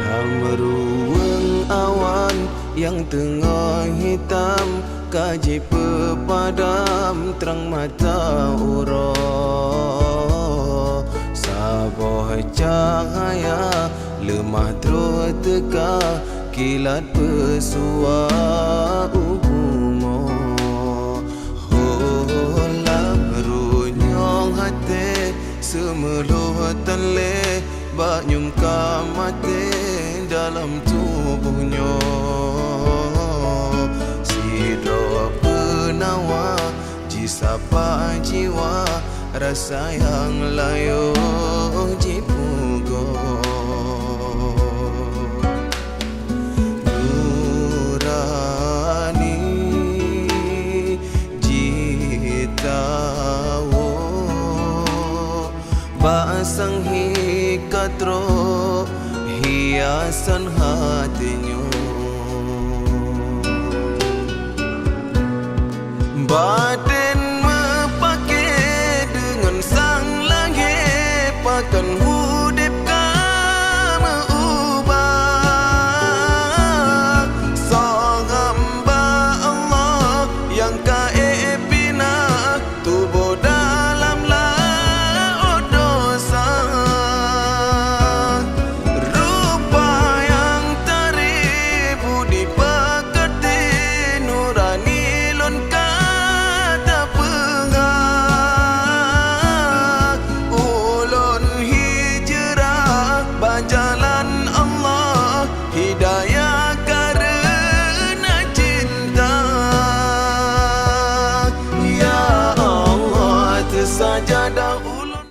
Meruang awan yang tengah hitam, kaji pepadam terang mata urang. Saboh cahaya lemah terus teka, kilat pesua uhumo. Hola berunyong hati semeluh tenle, bak nyumka mati dalam tubuhnya. Sidro penawa jisapa jiwa, rasa yang layu jipugo. Nurani jitawo basang hikatro hiasan hatinya. Batin mepake dengan sang langit, pakan